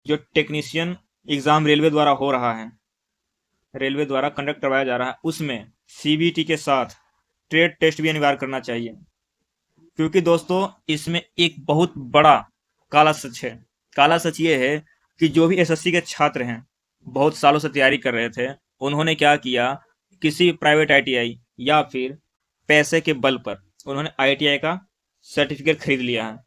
जो technician exam railway द्वारा हो रहा है, रेलवे द्वारा कंडक्ट करवाया जा रहा है, उसमें सीबीटी के साथ ट्रेड टेस्ट भी अनिवार्य करना चाहिए। क्योंकि दोस्तों इसमें एक बहुत बड़ा काला सच है। काला सच ये है कि जो भी एसएससी के छात्र हैं, बहुत सालों से तैयारी कर रहे थे, उन्होंने क्या किया, किसी प्राइवेट आईटीआई या फिर पैसे के बल पर उन्होंने आईटीआई का सर्टिफिकेट खरीद लिया है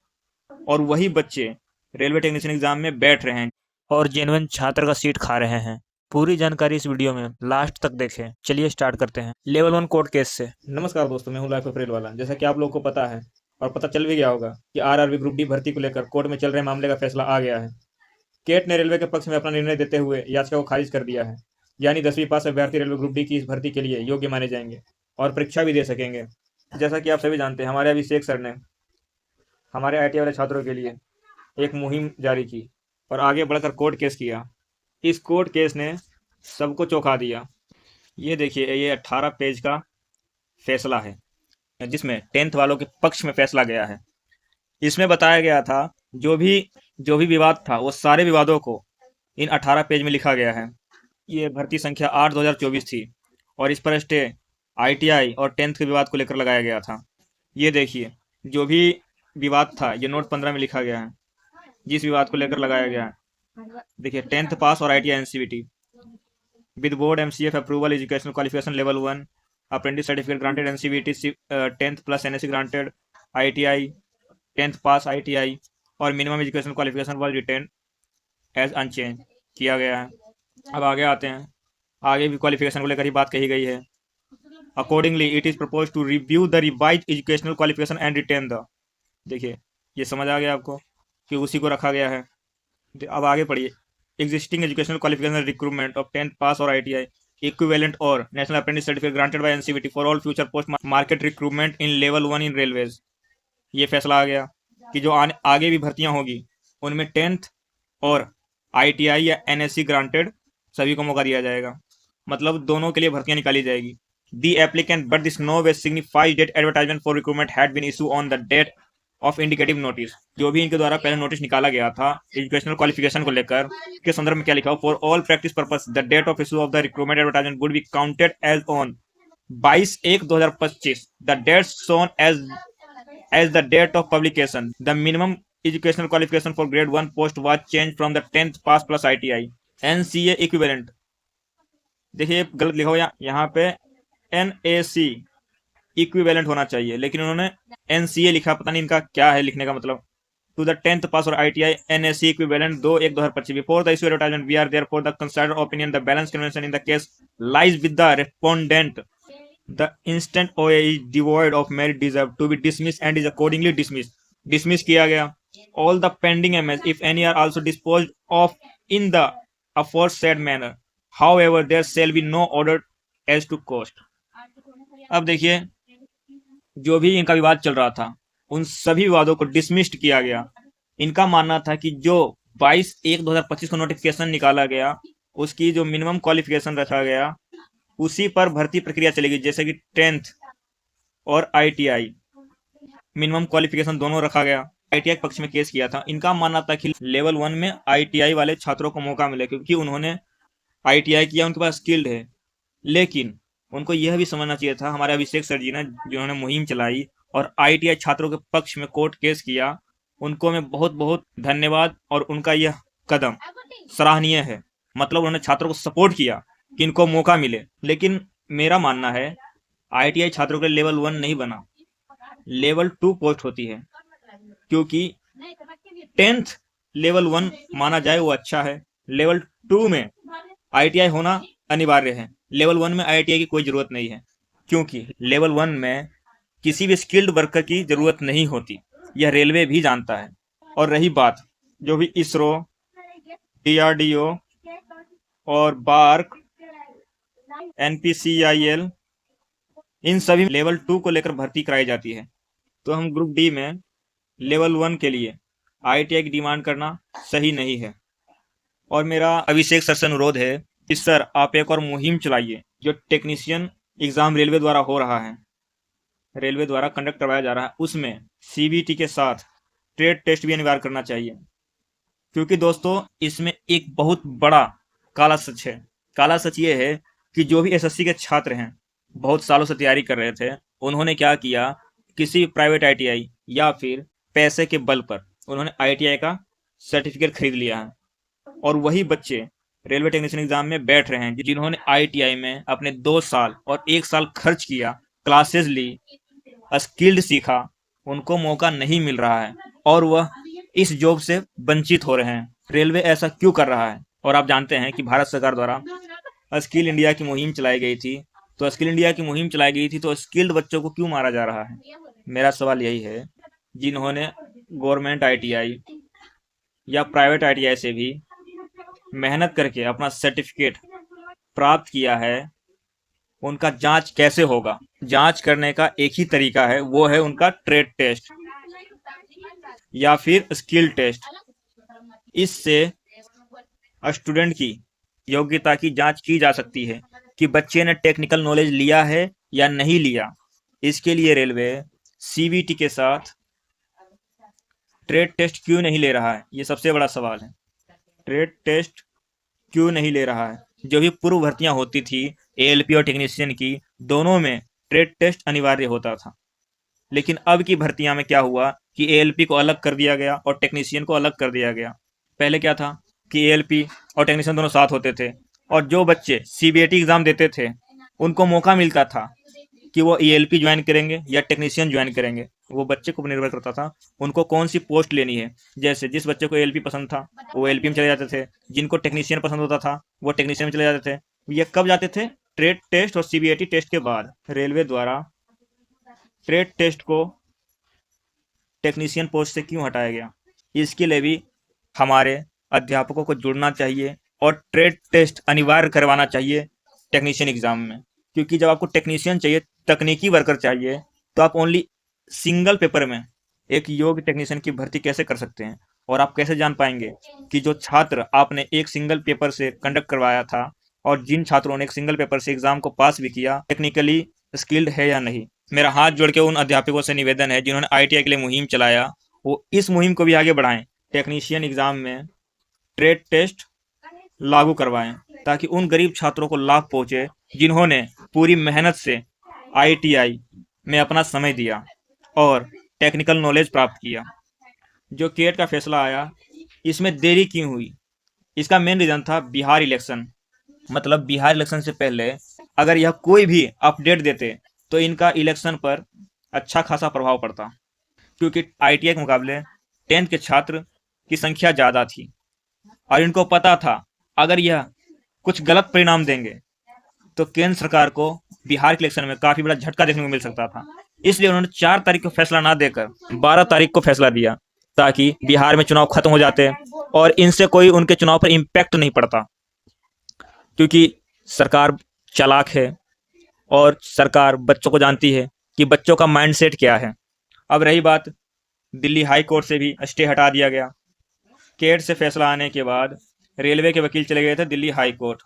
और वही बच्चे रेलवे टेक्नीशियन एग्जाम में बैठ रहे हैं और जेन्युइन छात्र का सीट खा रहे हैं। पूरी जानकारी इस वीडियो में लास्ट तक देखें। चलिए स्टार्ट करते हैं लेवल 1 कोर्ट केस से। नमस्कार दोस्तों, मैं हूं लाइफ अप्रैल वाला। जैसा कि आप लोगों को पता है और पता चल भी गया होगा कि आरआरबी ग्रुप डी भर्ती को लेकर कोर्ट में चल रहे मामले का फैसला आ गया है। केट ने रेलवे के पक्ष में अपना निर्णय देते हुए याचिका को खारिज कर दिया है। यानी 10वीं पास अभ्यर्थी रेलवे ग्रुप डी की इस भर्ती के लिए योग्य माने जाएंगे और परीक्षा भी दे सकेंगे। जैसा कि आप सभी जानते हैं, हमारे अभिषेक सर ने हमारे आईटीआई वाले छात्रों के लिए एक मुहिम जारी की और आगे बढ़कर कोर्ट केस किया। इस कोर्ट केस ने सबको चौंका दिया। ये देखिए, ये 18 पेज का फैसला है जिसमें 10th वालों के पक्ष में फैसला गया है। इसमें बताया गया था जो भी विवाद था, वो सारे विवादों को इन 18 पेज में लिखा गया है। ये भर्ती संख्या 8/2024 थी और इस पर स्टे आईटीआई और 10th के विवाद को लेकर लगाया गया था। ये देखिए, जो भी विवाद था ये नोट 15 में लिखा गया है, जिस विवाद को लेकर लगाया गया है। देखिए, 10th पास और ITI NCVT with board MCF approval educational qualification level 1 apprentice certificate granted NCVT 10th plus NSC granted ITI 10th pass ITI और minimum educational qualification was retained as unchanged किया गया है। अब आगे आते हैं, आगे भी क्वालिफिकेशन को लेकर ही बात कही गई है। Accordingly it is propose to review the revise educational qualification and retain the. देखिए, ये समझ आ गया आपको कि उसी को रखा गया है। अब आगे पढ़िए। Existing educational qualification recruitment of 10th pass और आईटीआई इक्विवेलेंट और national apprentice certificate granted by NCVT for all future post market recruitment in level 1 in railways. ये फैसला आ गया कि जो आगे भी भर्तियां होगी उनमें 10th और आईटीआई या एनएससी ग्रांटेड सभी को मौका दिया जाएगा। मतलब दोनों के लिए भर्तियां निकाली जाएगी। The applicant but this no way signifies that advertisement for recruitment had been issue on the date of indicative notice. जो भी इनके द्वारा पहले नोटिस निकाला गया था एजुकेशनल क्वालिफिकेशन को लेकर, के संदर्भ में क्या लिखा हो, for all practice purpose the date of issue of the recruitment advertisement would be counted as on 22/1/2025 the date shown as the date of publication. The minimum educational qualification for grade 1 post was change from the 10th pass plus ITI NCA equivalent. देखिए, गलत लिखा हो यहाँ पे NAC equivalent होना चाहिए, लेकिन उन्होंने एनसीए लिखा। पता नहीं इनका क्या है लिखने का मतलब। टू द 10th पास और ITI NSC equivalent 2/1/2025 before the issue advertisement we are therefore the considered opinion the balance convention in the case lies with the respondent the instant OA is devoid of merit deserve to be dismiss and is accordingly dismiss किया गया। All the pending MS if any are also disposed of in the aforesaid manner however there shall be no order as to cost. अब देखिए, जो भी इनका विवाद चल रहा था उन सभी विवादों को डिसमिस्ड किया गया। इनका मानना था कि जो 22/1/2025 को नोटिफिकेशन निकाला गया उसकी जो मिनिमम क्वालिफिकेशन रखा गया उसी पर भर्ती प्रक्रिया चलेगी। जैसे कि 10th और आईटीआई मिनिमम क्वालिफिकेशन दोनों रखा गया। आईटीआई के पक्ष में केस किया था। इनका मानना था कि लेवल 1 में आईटीआई वाले छात्रों को मौका मिले क्योंकि उन्होंने आईटीआई किया, उनके पास स्किल्ड है। लेकिन उनको यह भी समझना चाहिए था, हमारे अभिषेक सर जी ने जिन्होंने मुहिम चलाई और आईटीआई छात्रों के पक्ष में कोर्ट केस किया, उनको मैं बहुत बहुत धन्यवाद। और उनका यह कदम सराहनीय है। मतलब उन्होंने छात्रों को सपोर्ट किया कि इनको मौका मिले। लेकिन मेरा मानना है आईटीआई छात्रों के लिए लेवल 1 नहीं बना, लेवल 2 पोस्ट होती है। क्योंकि 10th लेवल 1 माना जाए वो अच्छा है, लेवल 2 में आईटीआई होना अनिवार्य है। लेवल 1 में आईटीआई की कोई जरूरत नहीं है क्योंकि लेवल 1 में किसी भी स्किल्ड वर्कर की जरूरत नहीं होती। यह रेलवे भी जानता है। और रही बात जो भी इसरो, डीआरडीओ और बार्क, एनपीसीआईएल, इन सभी लेवल 2 को लेकर भर्ती कराई जाती है। तो हम ग्रुप डी में लेवल 1 के लिए आईटीआई की डिमांड करना सही नहीं है। और मेरा अभिषेक सर से अनुरोध है कि सर आप एक और मुहिम चलाइए। जो टेक्नीशियन एग्जाम रेलवे द्वारा हो रहा है, रेलवे द्वारा कंडक्ट करवाया जा रहा है, उसमें सीबीटी के साथ ट्रेड टेस्ट भी अनिवार्य करना चाहिए। क्योंकि दोस्तों इसमें एक बहुत बड़ा काला सच है। काला सच ये है कि जो भी एसएससी के छात्र हैं, बहुत सालों से तैयारी कर रहे थे, उन्होंने क्या किया, किसी प्राइवेट आईटीआई या फिर पैसे के बल पर उन्होंने आईटीआई का सर्टिफिकेट खरीद लिया है। और वही बच्चे रेलवे टेक्नीशियन एग्जाम में बैठ रहे हैं जिन्होंने आईटीआई में अपने 2 साल और 1 साल खर्च किया, क्लासेस ली, स्किल्ड सीखा, उनको मौका नहीं मिल रहा है और वह इस जॉब से वंचित हो रहे हैं। रेलवे ऐसा क्यों कर रहा है? और आप जानते हैं कि भारत सरकार द्वारा स्किल इंडिया की मुहिम चलाई गई थी। तो स्किल इंडिया की मुहिम चलाई गई थी तो स्किल्ड बच्चों को क्यों मारा जा रहा है? मेरा सवाल यही है, जिन्होंने गवर्नमेंट आईटीआई या प्राइवेट आईटीआई से भी मेहनत करके अपना सर्टिफिकेट प्राप्त किया है, उनका जांच कैसे होगा? जांच करने का एक ही तरीका है, वो है उनका ट्रेड टेस्ट या फिर स्किल टेस्ट। इससे स्टूडेंट की योग्यता की जांच की जा सकती है कि बच्चे ने टेक्निकल नॉलेज लिया है या नहीं लिया। इसके लिए रेलवे सीबीटी के साथ ट्रेड टेस्ट क्यों नहीं ले रहा है? ये सबसे बड़ा सवाल है। ट्रेड टेस्ट क्यों नहीं ले रहा है? जो भी पूर्व भर्तियां होती थी एएलपी और टेक्नीशियन की, दोनों में ट्रेड टेस्ट अनिवार्य होता था। लेकिन अब की भर्तियां में क्या हुआ कि एएलपी को अलग कर दिया गया और टेक्नीशियन को अलग कर दिया गया। पहले क्या था कि एएलपी और टेक्नीशियन दोनों साथ होते थे और जो बच्चे सीबीएटी एग्जाम देते थे उनको मौका मिलता था कि वो एएलपी ज्वाइन करेंगे या टेक्नीशियन ज्वाइन करेंगे। वो बच्चे को निर्भर करता था उनको कौन सी पोस्ट लेनी है। जैसे जिस बच्चे को एएलपी पसंद था वो एएलपी में चले जाते थे, जिनको टेक्नीशियन पसंद होता था वो टेक्नीशियन में चले जाते थे। ये कब जाते थे? ट्रेड टेस्ट और सीबीएटी टेस्ट के बाद। रेलवे द्वारा ट्रेड टेस्ट को टेक्नीशियन पोस्ट से क्यों हटाया गया? इसके लिए भी हमारे अध्यापकों को जुड़ना चाहिए और ट्रेड टेस्ट अनिवार्य करवाना चाहिए टेक्नीशियन एग्जाम में। क्योंकि जब आपको टेक्नीशियन चाहिए, तकनीकी वर्कर चाहिए, तो आप ओनली सिंगल पेपर में एक योग्य टेक्नीशियन की भर्ती कैसे कर सकते हैं? और आप कैसे जान पाएंगे कि जो छात्र आपने एक सिंगल पेपर से कंडक्ट करवाया था और जिन छात्रों ने एक सिंगल पेपर से एग्जाम को पास भी किया, टेक्निकली स्किल्ड है या नहीं? मेरा हाथ जोड़ के उन अध्यापकों से निवेदन है जिन्होंने आईटीआई के लिए मुहिम चलाया, वो इस मुहिम को भी आगे बढ़ाएं। टेक्नीशियन एग्जाम में ट्रेड टेस्ट लागू करवाएं ताकि उन गरीब छात्रों को लाभ पहुंचे जिन्होंने पूरी मेहनत से आईटीआई में अपना समय दिया और टेक्निकल नॉलेज प्राप्त किया। जो केट का फैसला आया, इसमें देरी क्यों हुई? इसका मेन रीजन था बिहार इलेक्शन। मतलब बिहार इलेक्शन से पहले अगर यह कोई भी अपडेट देते तो इनका इलेक्शन पर अच्छा खासा प्रभाव पड़ता, क्योंकि आईटीआई के मुकाबले 10th के छात्र की संख्या ज़्यादा थी और इनको पता था अगर यह कुछ गलत परिणाम देंगे तो केंद्र सरकार को बिहार के इलेक्शन में काफ़ी बड़ा झटका देखने को मिल सकता था। इसलिए उन्होंने 4 तारीख को फैसला ना देकर 12 तारीख को फैसला दिया ताकि बिहार में चुनाव खत्म हो जाते और इनसे कोई उनके चुनाव पर इम्पैक्ट नहीं पड़ता। क्योंकि सरकार चालाक है और सरकार बच्चों को जानती है कि बच्चों का माइंडसेट क्या है। अब रही बात, दिल्ली हाई कोर्ट से भी स्टे हटा दिया गया। केट से फैसला आने के बाद रेलवे के वकील चले गए थे दिल्ली हाई कोर्ट।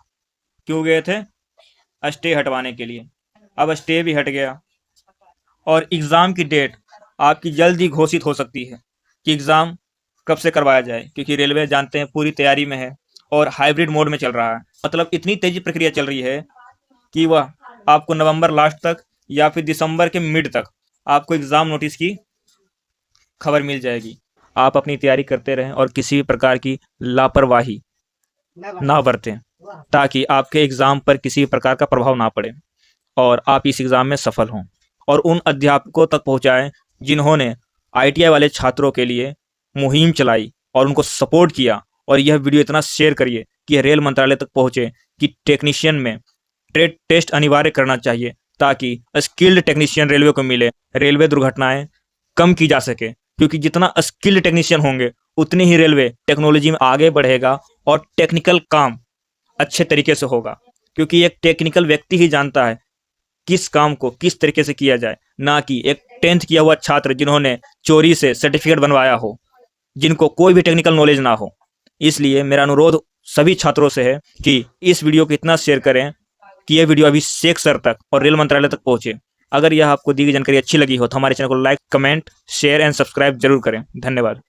क्यों गए थे? स्टे हटवाने के लिए। अब स्टे भी हट गया और एग्ज़ाम की डेट आपकी जल्दी घोषित हो सकती है कि एग्ज़ाम कब से करवाया जाए, क्योंकि रेलवे जानते हैं पूरी तैयारी में है और हाइब्रिड मोड में चल रहा है। मतलब इतनी तेजी प्रक्रिया चल रही है कि वह आपको नवंबर लास्ट तक या फिर दिसंबर के मिड तक आपको एग्ज़ाम नोटिस की खबर मिल जाएगी। आप अपनी तैयारी करते रहें और किसी भी प्रकार की लापरवाही ना बरतें ताकि आपके एग्ज़ाम पर किसी भी प्रकार का प्रभाव ना पड़े और आप इस एग्ज़ाम में सफल हों। और उन अध्यापकों तक पहुंचाएं जिन्होंने आईटीआई वाले छात्रों के लिए मुहिम चलाई और उनको सपोर्ट किया। और यह वीडियो इतना शेयर करिए कि रेल मंत्रालय तक पहुंचे कि टेक्नीशियन में ट्रेड टेस्ट अनिवार्य करना चाहिए ताकि स्किल्ड टेक्नीशियन रेलवे को मिले, रेलवे दुर्घटनाएं कम की जा सके। क्योंकि जितना स्किल्ड टेक्नीशियन होंगे उतनी ही रेलवे टेक्नोलॉजी में आगे बढ़ेगा और टेक्निकल काम अच्छे तरीके से होगा। क्योंकि एक टेक्निकल व्यक्ति ही जानता है किस काम को किस तरीके से किया जाए, ना कि एक 10th किया हुआ छात्र जिन्होंने चोरी से सर्टिफिकेट बनवाया हो, जिनको कोई भी टेक्निकल नॉलेज ना हो। इसलिए मेरा अनुरोध सभी छात्रों से है कि इस वीडियो को इतना शेयर करें कि यह वीडियो अभिषेक सर तक और रेल मंत्रालय तक पहुंचे। अगर यह आपको दी गई जानकारी अच्छी लगी हो तो हमारे चैनल को like, comment, share and subscribe जरूर करें। धन्यवाद।